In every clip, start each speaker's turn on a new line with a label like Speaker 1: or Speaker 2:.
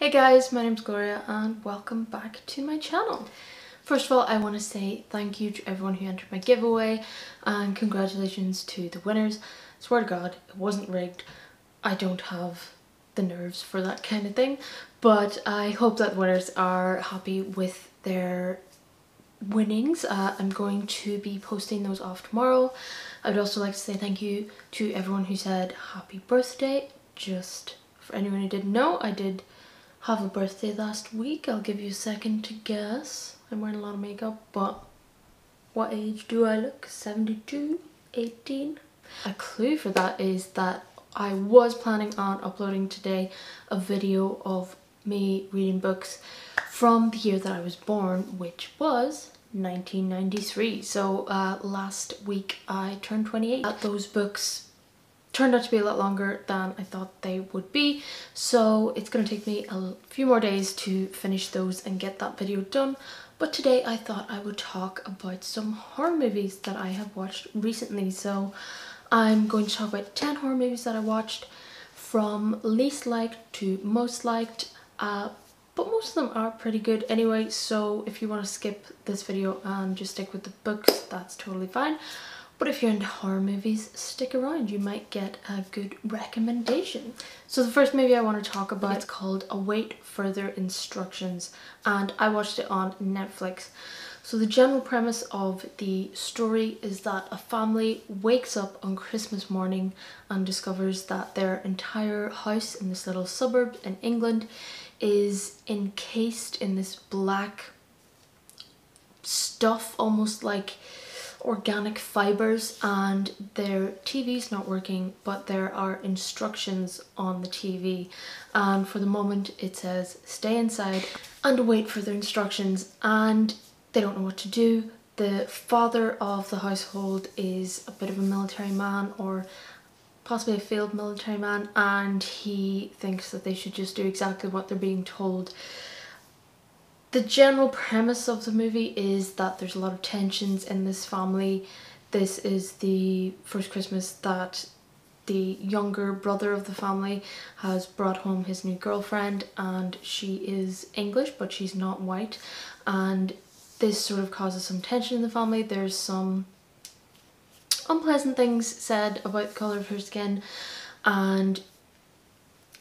Speaker 1: Hey guys, my name's Gloria and welcome back to my channel. First of all, I want to say thank you to everyone who entered my giveaway and congratulations to the winners. Swear to God, it wasn't rigged. I don't have the nerves for that kind of thing, but I hope that winners are happy with their winnings. I'm going to be posting those off tomorrow. I would also like to say thank you to everyone who said happy birthday. Just for anyone who didn't know, I did have a birthday last week. I'll give you a second to guess. I'm wearing a lot of makeup, but what age do I look? 72? 18? A clue for that is that I was planning on uploading today a video of me reading books from the year that I was born, which was 1993. So last week I turned 28. Those books turned out to be a lot longer than I thought they would be, so it's going to take me a few more days to finish those and get that video done. But today I thought I would talk about some horror movies that I have watched recently. So I'm going to talk about 10 horror movies that I watched from least liked to most liked, but most of them are pretty good anyway, so if you want to skip this video and just stick with the books, that's totally fine. But if you're into horror movies, stick around, you might get a good recommendation. So the first movie I want to talk about is called Await Further Instructions, and I watched it on Netflix. So the general premise of the story is that a family wakes up on Christmas morning and discovers that their entire house in this little suburb in England is encased in this black stuff, almost like organic fibers, and their TV's not working, but there are instructions on the TV, and for the moment it says stay inside and await further instructions, and they don't know what to do. The father of the household is a bit of a military man, or possibly a failed military man, and he thinks that they should just do exactly what they're being told. The general premise of the movie is that there's a lot of tensions in this family. This is the first Christmas that the younger brother of the family has brought home his new girlfriend, and she is English but she's not white, and this sort of causes some tension in the family. There's some unpleasant things said about the colour of her skin, and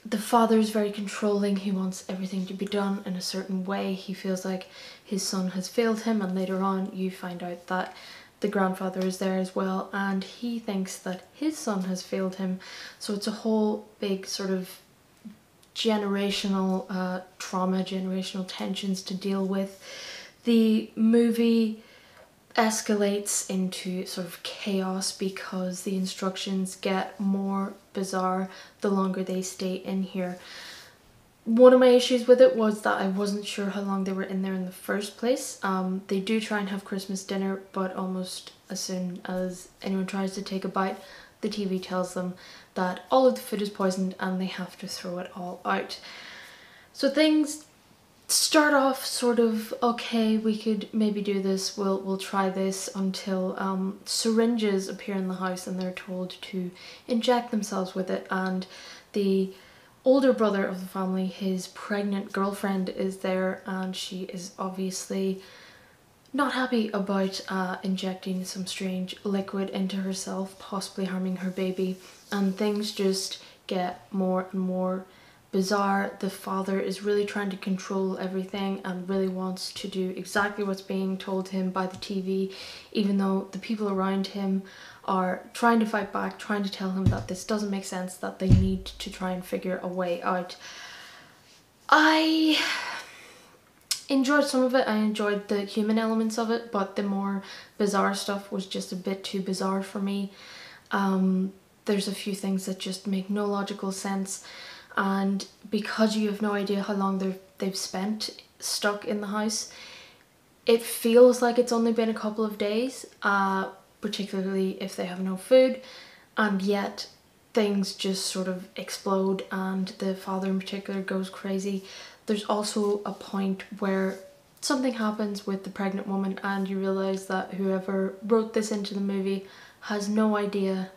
Speaker 1: the father is very controlling. He wants everything to be done in a certain way. He feels like his son has failed him, and later on you find out that the grandfather is there as well, and he thinks that his son has failed him. So it's a whole big sort of generational trauma, generational tensions to deal with. The movie escalates into sort of chaos because the instructions get more bizarre the longer they stay in here. One of my issues with it was that I wasn't sure how long they were in there in the first place. They do try and have Christmas dinner, but almost as soon as anyone tries to take a bite, the TV tells them that all of the food is poisoned and they have to throw it all out. So things start off sort of okay, we could maybe do this, we'll try this, until syringes appear in the house and they're told to inject themselves with it, and the older brother of the family, his pregnant girlfriend, is there, and she is obviously not happy about injecting some strange liquid into herself, possibly harming her baby, and things just get more and more bizarre. The father is really trying to control everything and really wants to do exactly what's being told him by the TV, even though the people around him are trying to fight back, trying to tell him that this doesn't make sense, that they need to try and figure a way out. I enjoyed some of it. I enjoyed the human elements of it, but the more bizarre stuff was just a bit too bizarre for me. There's a few things that just make no logical sense, and because you have no idea how long they've spent stuck in the house, it feels like it's only been a couple of days, particularly if they have no food, and yet things just sort of explode and the father in particular goes crazy. There's also a point where something happens with the pregnant woman and you realise that whoever wrote this into the movie has no idea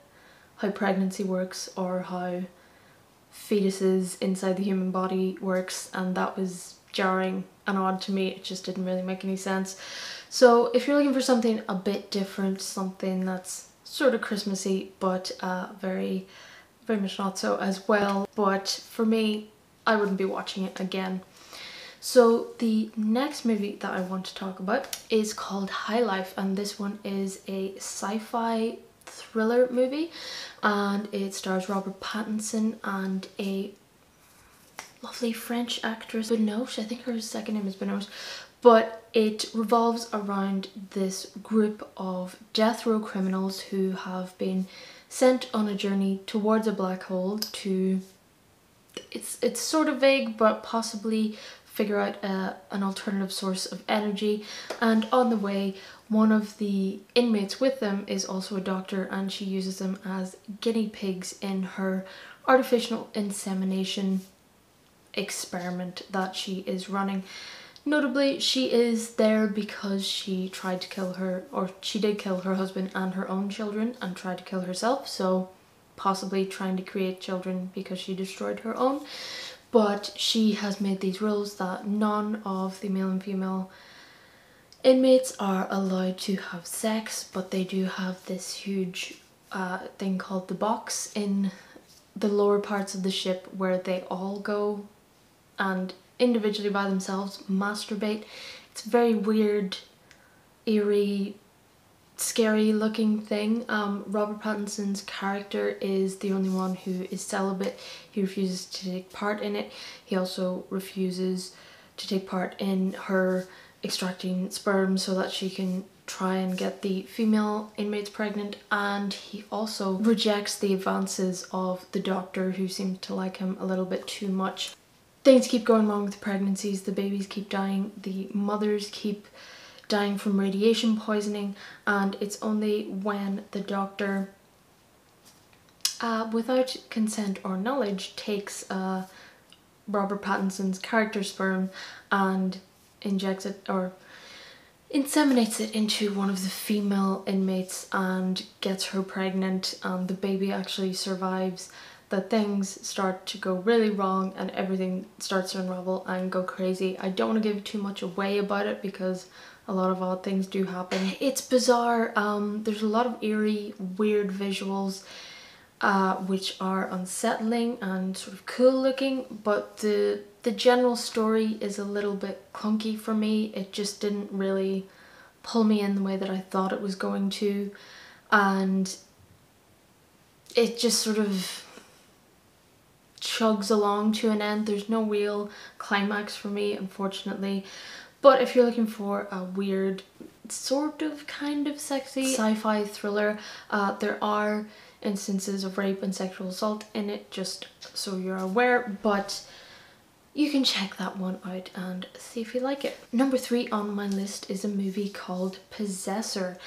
Speaker 1: how pregnancy works or how fetuses inside the human body works, and that was jarring and odd to me. It just didn't really make any sense. So if you're looking for something a bit different, something that's sort of Christmassy but very much not so as well, but for me, I wouldn't be watching it again. So the next movie that I want to talk about is called High Life, and this one is a sci-fi thriller movie, and it stars Robert Pattinson and a lovely French actress, Benoit. I think her second name is Benoit. But it revolves around this group of death row criminals who have been sent on a journey towards a black hole to, it's sort of vague, but possibly figure out an alternative source of energy. And on the way, one of the inmates with them is also a doctor, and she uses them as guinea pigs in her artificial insemination experiment that she is running. Notably, she is there because she tried to kill her, or she did kill her husband and her own children and tried to kill herself, so possibly trying to create children because she destroyed her own. But she has made these rules that none of the male and female inmates are allowed to have sex, but they do have this huge thing called the box in the lower parts of the ship where they all go and individually by themselves masturbate. It's a very weird, eerie, scary looking thing. Robert Pattinson's character is the only one who is celibate. He refuses to take part in it. He also refuses to take part in her extracting sperm so that she can try and get the female inmates pregnant, and he also rejects the advances of the doctor, who seems to like him a little bit too much. Things keep going wrong with the pregnancies, the babies keep dying, the mothers keep dying from radiation poisoning, and it's only when the doctor, without consent or knowledge, takes Robert Pattinson's character sperm and injects it or inseminates it into one of the female inmates and gets her pregnant, and the baby actually survives, that things start to go really wrong and everything starts to unravel and go crazy. I don't want to give too much away about it because a lot of odd things do happen. It's bizarre. There's a lot of eerie, weird visuals which are unsettling and sort of cool looking, but the general story is a little bit clunky for me. It just didn't really pull me in the way that I thought it was going to, and it just sort of chugs along to an end. There's no real climax for me, unfortunately. But if you're looking for a weird, sort of kind of sexy sci-fi thriller, there are instances of rape and sexual assault in it, just so you're aware, but you can check that one out and see if you like it. Number 3 on my list is a movie called Possessor.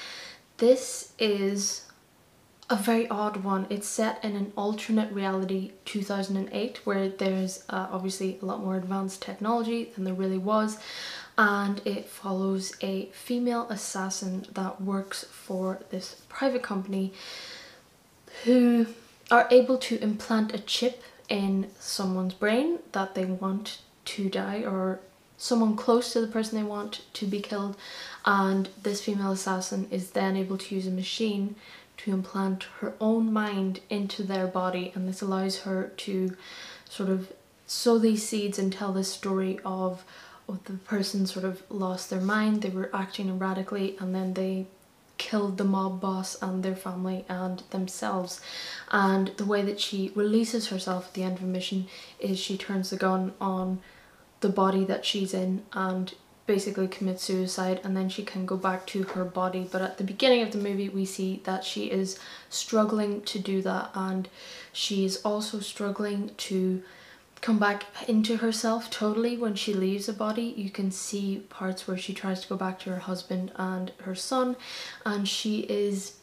Speaker 1: This is a very odd one. It's set in an alternate reality 2008 where there's obviously a lot more advanced technology than there really was, and it follows a female assassin that works for this private company who are able to implant a chip in someone's brain that they want to die, or someone close to the person they want to be killed, and this female assassin is then able to use a machine to implant her own mind into their body, and this allows her to sort of sow these seeds and tell this story of the person sort of lost their mind, they were acting erratically, and then they killed the mob boss and their family and themselves. And the way that she releases herself at the end of a mission is she turns the gun on the body that she's in and basically commits suicide, and then she can go back to her body. But at the beginning of the movie we see that she is struggling to do that, and she is also struggling to come back into herself totally. When she leaves a body, you can see parts where she tries to go back to her husband and her son, and she is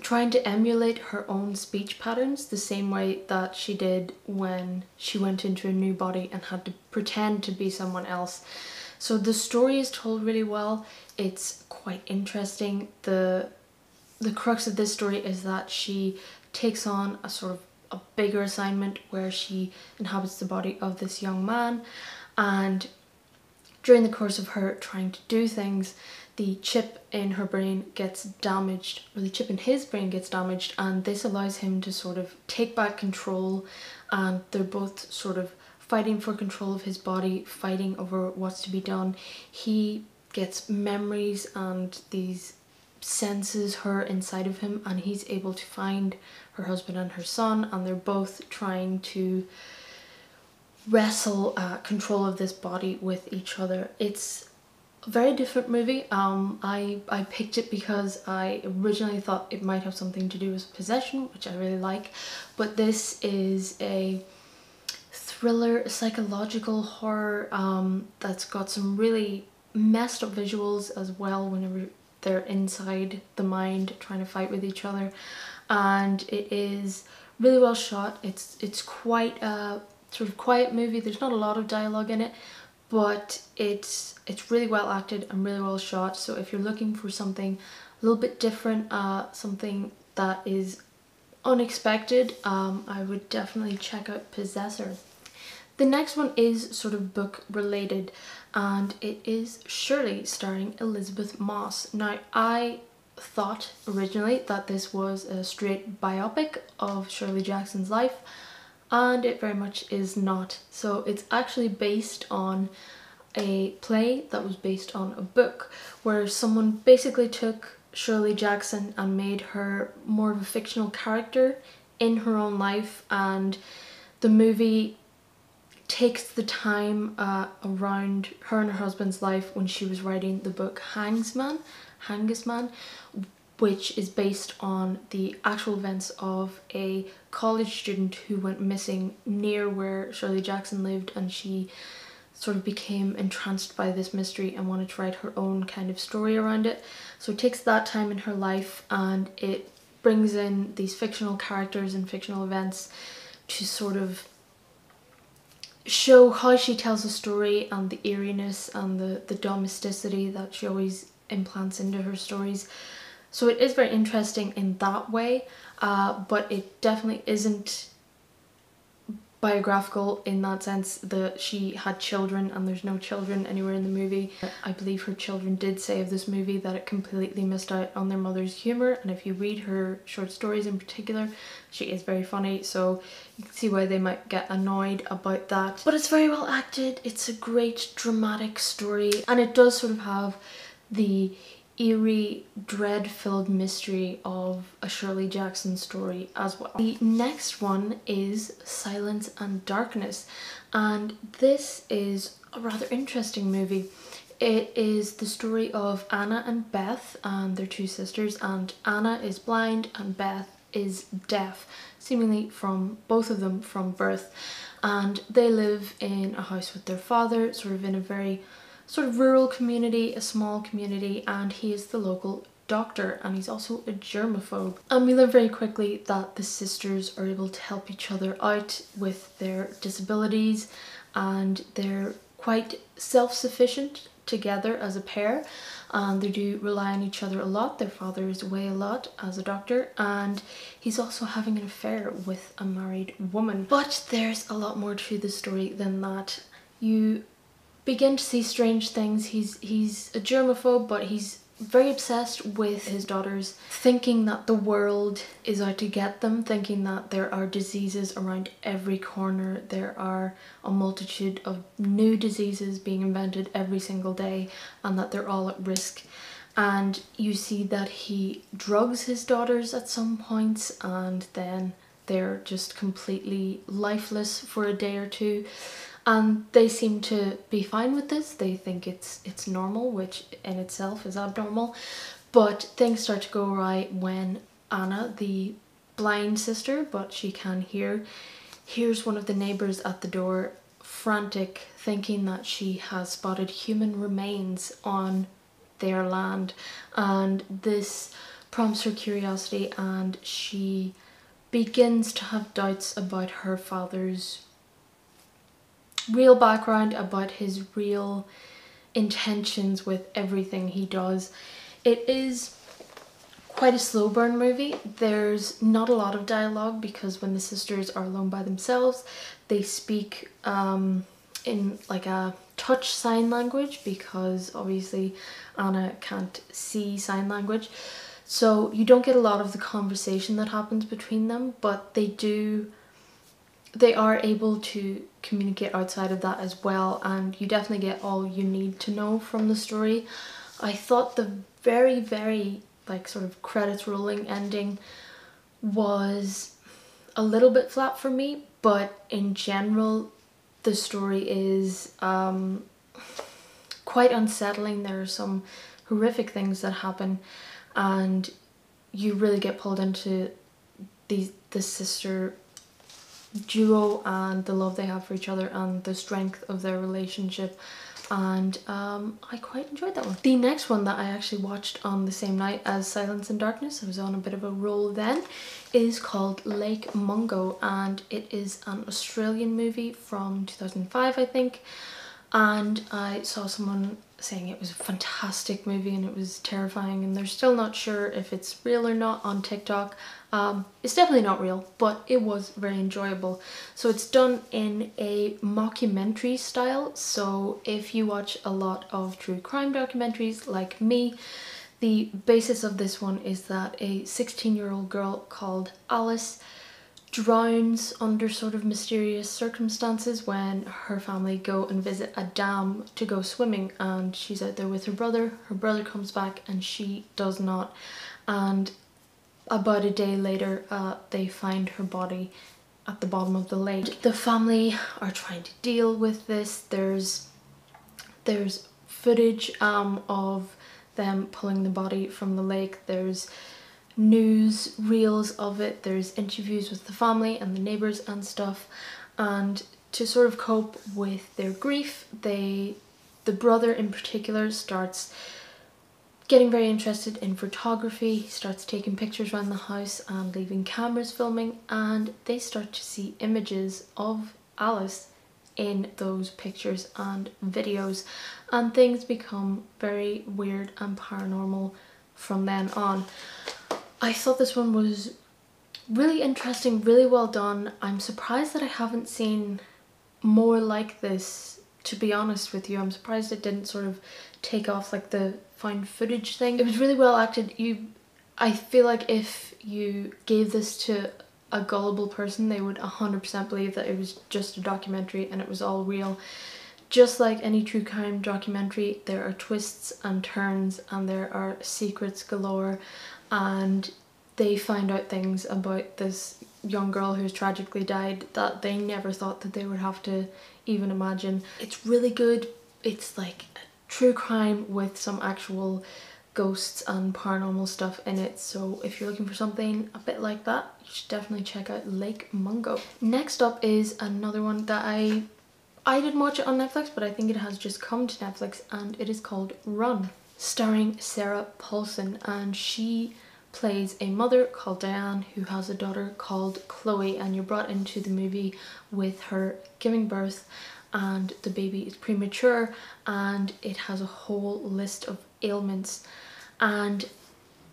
Speaker 1: trying to emulate her own speech patterns the same way that she did when she went into a new body and had to pretend to be someone else. So the story is told really well. It's quite interesting. The crux of this story is that she takes on a sort of a bigger assignment where she inhabits the body of this young man, and during the course of her trying to do things, the chip in her brain gets damaged, or the chip in his brain gets damaged, and this allows him to sort of take back control, and they're both sort of fighting for control of his body, fighting over what's to be done. He gets memories and these senses her inside of him, and he's able to find her husband and her son, and they're both trying to wrestle control of this body with each other. It's a very different movie. I picked it because I originally thought it might have something to do with possession, which I really like, but this is a thriller, psychological horror that's got some really messed up visuals as well whenever they're inside the mind trying to fight with each other, and it is really well shot. It's quite a sort of quiet movie. There's not a lot of dialogue in it, but it's really well acted and really well shot. So if you're looking for something a little bit different, something that is unexpected, I would definitely check out Possessor. The next one is sort of book related, and it is Shirley, starring Elizabeth Moss. Now, I thought originally that this was a straight biopic of Shirley Jackson's life, and it very much is not. So it's actually based on a play that was based on a book, where someone basically took Shirley Jackson and made her more of a fictional character in her own life, and the movie takes the time around her and her husband's life when she was writing the book Hangusman, which is based on the actual events of a college student who went missing near where Shirley Jackson lived, and she sort of became entranced by this mystery and wanted to write her own kind of story around it. So it takes that time in her life and it brings in these fictional characters and fictional events to sort of show how she tells a story and the eeriness and the domesticity that she always implants into her stories. So it is very interesting in that way, but it definitely isn't biographical in that sense that she had children and there's no children anywhere in the movie. I believe her children did say of this movie that it completely missed out on their mother's humour, and if you read her short stories in particular, she is very funny, so you can see why they might get annoyed about that. But it's very well acted, it's a great dramatic story, and it does sort of have the eerie, dread-filled mystery of a Shirley Jackson story as well. The next one is Silence and Darkness, and this is a rather interesting movie. It is the story of Anna and Beth, and they're two sisters, and Anna is blind and Beth is deaf, seemingly from both of them from birth, and they live in a house with their father, sort of in a very sort of rural community, a small community, and he is the local doctor, and he's also a germaphobe. And we learn very quickly that the sisters are able to help each other out with their disabilities, and they're quite self-sufficient together as a pair, and they do rely on each other a lot. Their father is away a lot as a doctor, and he's also having an affair with a married woman. But there's a lot more to the story than that. You begin to see strange things. He's a germaphobe, but he's very obsessed with his daughters, thinking that the world is out to get them, thinking that there are diseases around every corner. There are a multitude of new diseases being invented every single day, and that they're all at risk. And you see that he drugs his daughters at some points, and then they're just completely lifeless for a day or two. And they seem to be fine with this. They think it's normal, which in itself is abnormal. But things start to go awry when Anna, the blind sister, but she can hear, hears one of the neighbours at the door frantic, thinking that she has spotted human remains on their land. And this prompts her curiosity, and she begins to have doubts about her father's real background, about his real intentions with everything he does. It is quite a slow burn movie. There's not a lot of dialogue because when the sisters are alone by themselves, they speak in like a touch sign language, because obviously Anna can't see sign language. So you don't get a lot of the conversation that happens between them, but they are able to communicate outside of that as well, and you definitely get all you need to know from the story. I thought the very like sort of credits rolling ending was a little bit flat for me, but in general the story is quite unsettling. There are some horrific things that happen, and you really get pulled into the sister duo and the love they have for each other and the strength of their relationship, and I quite enjoyed that one. The next one that I actually watched on the same night as Silence and Darkness, I was on a bit of a roll then, is called Lake Mungo, and it is an Australian movie from 2005 I think, and I saw someone saying it was a fantastic movie and it was terrifying, and they're still not sure if it's real or not on TikTok. It's definitely not real, but it was very enjoyable. So it's done in a mockumentary style, so if you watch a lot of true crime documentaries like me, the basis of this one is that a 16-year-old girl called Alice drowns under sort of mysterious circumstances when her family go and visit a dam to go swimming, and she's out there with her brother comes back and she does not, and about a day later they find her body at the bottom of the lake. The family are trying to deal with this. There's footage of them pulling the body from the lake, there's news reels of it, there's interviews with the family and the neighbours and stuff, and to sort of cope with their grief, the brother in particular starts getting very interested in photography. He starts taking pictures around the house and leaving cameras filming, and they start to see images of Alice in those pictures and videos, and things become very weird and paranormal from then on. I thought this one was really interesting, really well done. I'm surprised that I haven't seen more like this, to be honest with you. I'm surprised it didn't sort of take off like the found footage thing. It was really well acted. I feel like if you gave this to a gullible person, they would 100% believe that it was just a documentary and it was all real. Just like any true crime documentary, there are twists and turns and there are secrets galore, and they find out things about this young girl who's tragically died that they never thought that they would have to even imagine. It's really good. It's like a true crime with some actual ghosts and paranormal stuff in it, so if you're looking for something a bit like that, you should definitely check out Lake Mungo. Next up is another one that I didn't watch it on Netflix, but I think it has just come to Netflix, and it is called Run, starring Sarah Paulson, and she plays a mother called Diane who has a daughter called Chloe, and you're brought into the movie with her giving birth, and the baby is premature and it has a whole list of ailments, and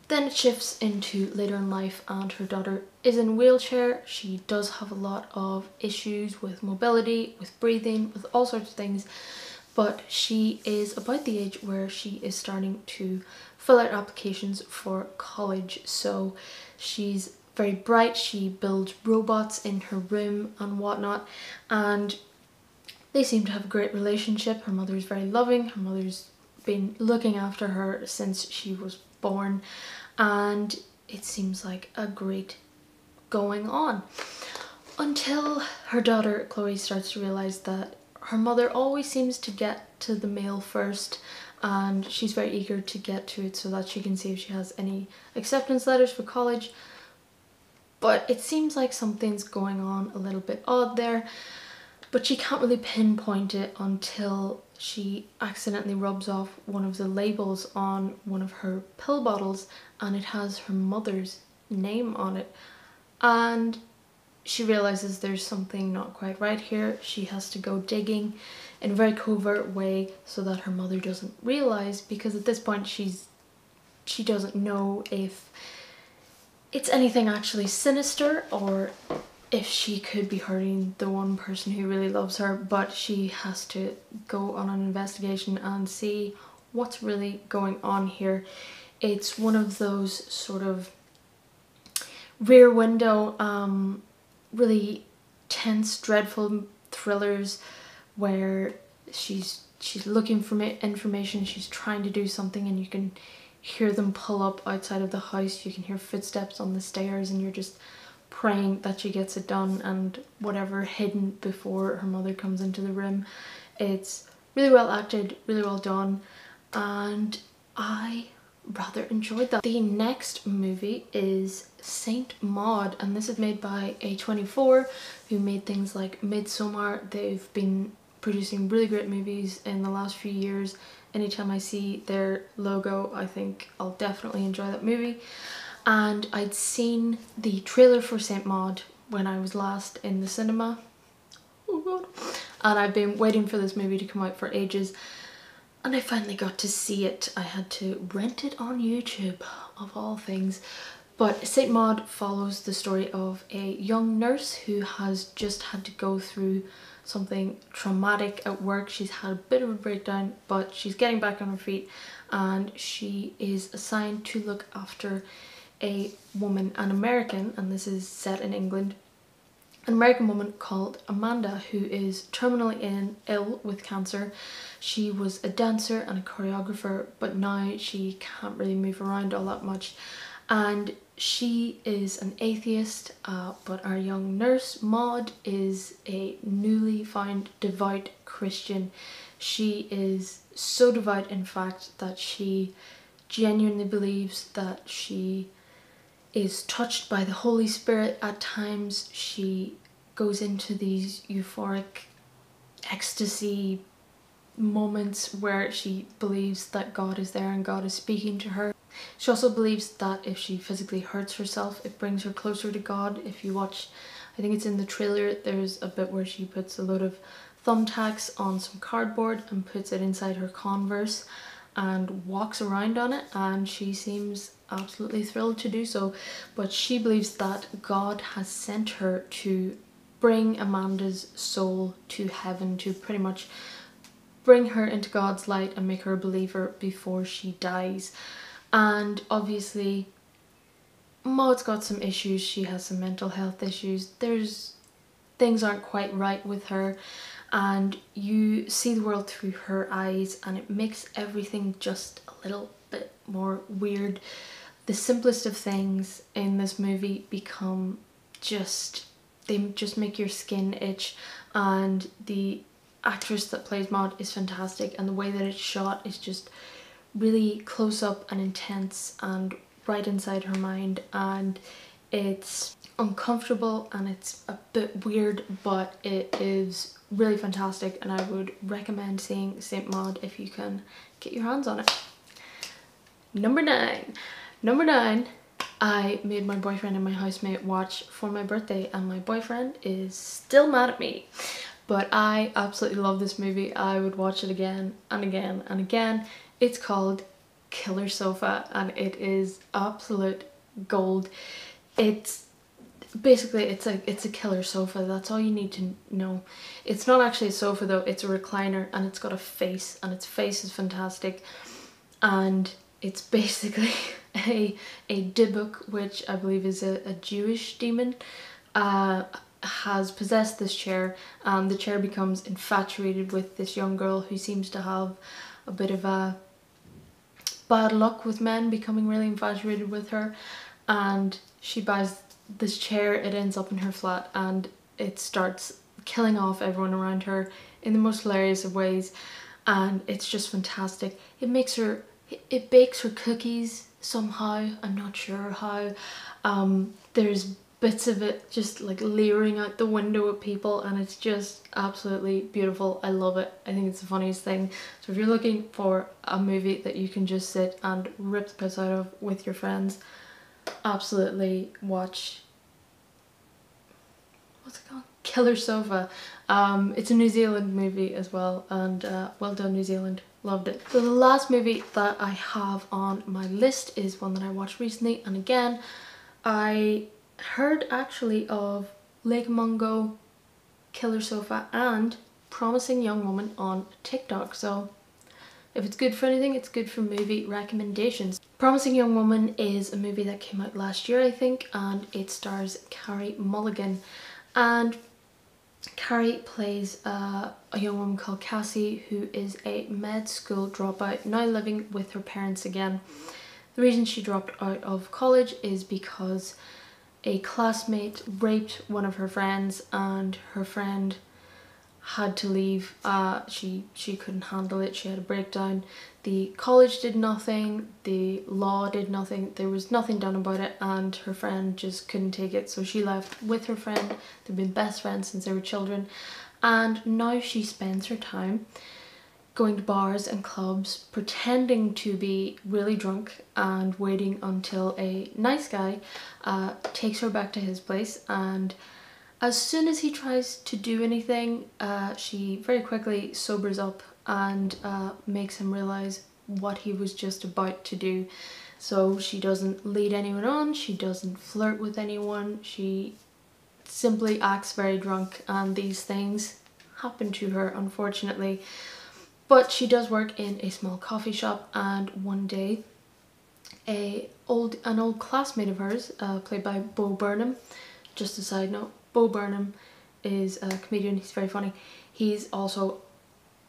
Speaker 1: then it shifts into later in life and her daughter is in a wheelchair. She does have a lot of issues with mobility, with breathing, with all sorts of things, but she is about the age where she is starting to fill out applications for college. So she's very bright, she builds robots in her room and whatnot, and they seem to have a great relationship. Her mother is very loving, her mother's been looking after her since she was born, and it seems like a great going on, until her daughter Chloe starts to realize that her mother always seems to get to the mail first, and she's very eager to get to it so that she can see if she has any acceptance letters for college, but it seems like something's going on a little bit odd there, but she can't really pinpoint it until she accidentally rubs off one of the labels on one of her pill bottles, and it has her mother's name on it, and she realizes there's something not quite right here. She has to go digging in a very covert way so that her mother doesn't realize, because at this point she doesn't know if it's anything actually sinister, or if she could be hurting the one person who really loves her, but she has to go on an investigation and see what's really going on here. It's one of those sort of Rear Window, really tense, dreadful thrillers where she's looking for information, she's trying to do something, and you can hear them pull up outside of the house, you can hear footsteps on the stairs, and you're just praying that she gets it done and whatever hidden before her mother comes into the room. It's really well acted, really well done, and I rather enjoyed that. The next movie is Saint Maud, and this is made by A24, who made things like Midsommar. They've been producing really great movies in the last few years. Anytime I see their logo, I think I'll definitely enjoy that movie. And I'd seen the trailer for Saint Maud when I was last in the cinema. Oh god. And I've been waiting for this movie to come out for ages, and I finally got to see it. I had to rent it on YouTube, of all things. But Saint Maud follows the story of a young nurse who has just had to go through something traumatic at work. She's had a bit of a breakdown, but she's getting back on her feet, and she is assigned to look after a woman, an American, and this is set in England, an American woman called Amanda, who is terminally ill with cancer. She was a dancer and a choreographer, but now she can't really move around all that much, and she is an atheist, but our young nurse Maud is a newly found devout Christian. She is so devout, in fact, that she genuinely believes that she is touched by the Holy Spirit at times. She goes into these euphoric ecstasy moments where she believes that God is there and God is speaking to her. She also believes that if she physically hurts herself, it brings her closer to God. If you watch, I think it's in the trailer, there's a bit where she puts a load of thumbtacks on some cardboard and puts it inside her Converse and walks around on it, and she seems absolutely thrilled to do so. But she believes that God has sent her to bring Amanda's soul to heaven, to pretty much bring her into God's light and make her a believer before she dies. And obviously Maud's got some issues. She has some mental health issues. Things aren't quite right with her, and you see the world through her eyes, and it makes everything just a little bit more weird. The simplest of things in this movie become they just make your skin itch, and the actress that plays Maud is fantastic, and the way that it's shot is just really close up and intense and right inside her mind, and it's uncomfortable and it's a bit weird, but it is really fantastic, and I would recommend seeing Saint Maud if you can get your hands on it. Number 9, I made my boyfriend and my housemate watch for my birthday, and my boyfriend is still mad at me, but I absolutely love this movie. I would watch it again and again and again. It's called Killer Sofa, and it is absolute gold. It's basically it's a killer sofa. That's all you need to know. It's not actually a sofa though, it's a recliner, and it's got a face, and its face is fantastic. And it's basically a Dybbuk, which I believe is a Jewish demon, has possessed this chair, and the chair becomes infatuated with this young girl who seems to have a bit of a bad luck with men, becoming really infatuated with her, and she buys this chair. It ends up in her flat, and it starts killing off everyone around her in the most hilarious of ways, and it's just fantastic. It bakes her cookies somehow, I'm not sure how. There's bits of it just like leering out the window at people, and it's just absolutely beautiful. I love it. I think it's the funniest thing. So if you're looking for a movie that you can just sit and rip the piss out of with your friends, absolutely watch, what's it called? Killer Sofa. It's a New Zealand movie as well, and well done New Zealand. Loved it. So the last movie that I have on my list is one that I watched recently, and again, I heard actually of Lake Mungo, Killer Sofa and Promising Young Woman on TikTok, so if it's good for anything, it's good for movie recommendations. Promising Young Woman is a movie that came out last year, I think, and it stars Carey Mulligan. And Carey plays a young woman called Cassie, who is a med school dropout, now living with her parents again. The reason she dropped out of college is because a classmate raped one of her friends, and her friend had to leave. She couldn't handle it. She had a breakdown. The college did nothing, the law did nothing, there was nothing done about it, and her friend just couldn't take it, so she left with her friend. They've been best friends since they were children, and now she spends her time going to bars and clubs, pretending to be really drunk and waiting until a nice guy takes her back to his place. And as soon as he tries to do anything, she very quickly sobers up and makes him realize what he was just about to do. So she doesn't lead anyone on, she doesn't flirt with anyone, she simply acts very drunk, and these things happen to her, unfortunately. But she does work in a small coffee shop, and one day an old classmate of hers, played by Bo Burnham, just a side note, Bo Burnham is a comedian, he's very funny. He's also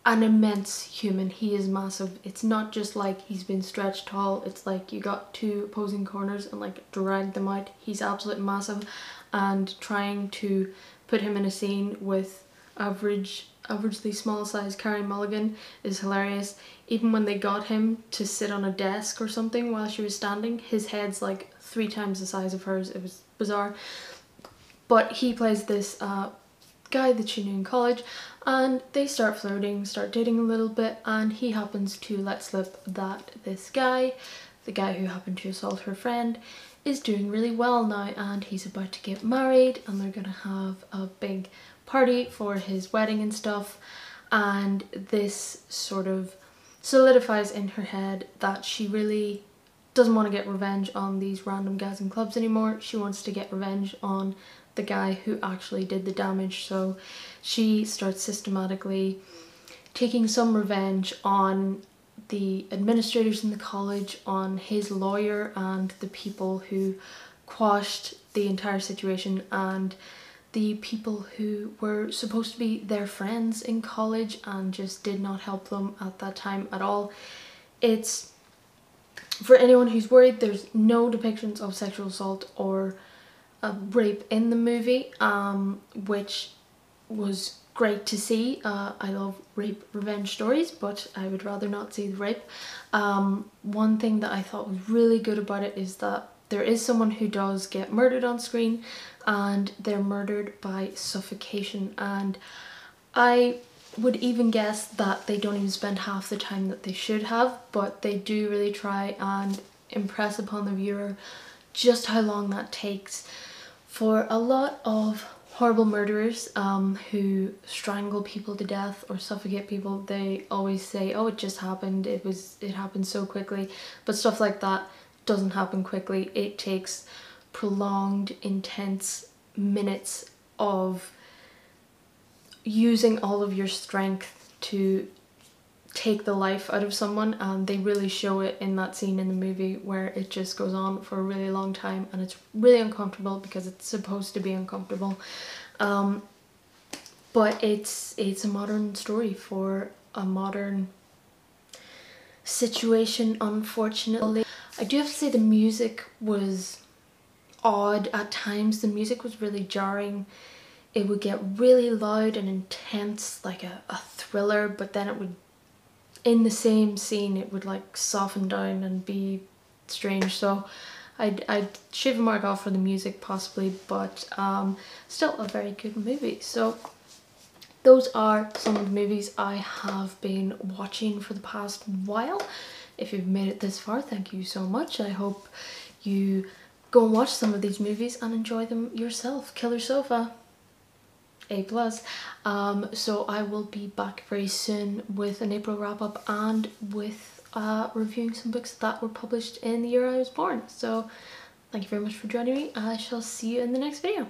Speaker 1: an immense human, he is massive. It's not just like he's been stretched tall, it's like you got two opposing corners and like dragged them out. He's absolutely massive, and trying to put him in a scene with averagely small size Carey Mulligan is hilarious. Even when they got him to sit on a desk or something while she was standing, his head's like 3 times the size of hers. It was bizarre. But he plays this guy that she knew in college, and they start flirting, start dating a little bit, and he happens to let slip that this guy, the guy who happened to assault her friend, is doing really well now, and he's about to get married, and they're gonna have a big party for his wedding and stuff. And this sort of solidifies in her head that she really doesn't want to get revenge on these random guys in clubs anymore. She wants to get revenge on the guy who actually did the damage. So she starts systematically taking some revenge on the administrators in the college, on his lawyer, and the people who quashed the entire situation, and the people who were supposed to be their friends in college and just did not help them at that time at all. It's, for anyone who's worried, there's no depictions of sexual assault or rape in the movie, which was great to see. I love rape revenge stories, but I would rather not see the rape. One thing that I thought was really good about it is that there is someone who does get murdered on screen, and they're murdered by suffocation, and I would even guess that they don't even spend half the time that they should have, but they do really try and impress upon the viewer just how long that takes. For a lot of horrible murderers who strangle people to death or suffocate people, they always say, oh, it just happened, it happened so quickly. But stuff like that doesn't happen quickly. It takes prolonged, intense minutes of using all of your strength to take the life out of someone, and they really show it in that scene in the movie where it just goes on for a really long time, and it's really uncomfortable because it's supposed to be uncomfortable. But it's a modern story for a modern situation, unfortunately. I do have to say the music was odd at times. The music was really jarring. It would get really loud and intense, like a thriller, but then it would, in the same scene, it would like soften down and be strange. So I'd shave a mark off for the music possibly, but still a very good movie. So those are some of the movies I have been watching for the past while. If you've made it this far, thank you so much. I hope you go and watch some of these movies and enjoy them yourself. Killer Sofa, A+. So I will be back very soon with an April wrap up and with reviewing some books that were published in the year I was born. So Thank you very much for joining me. I shall see you in the next video.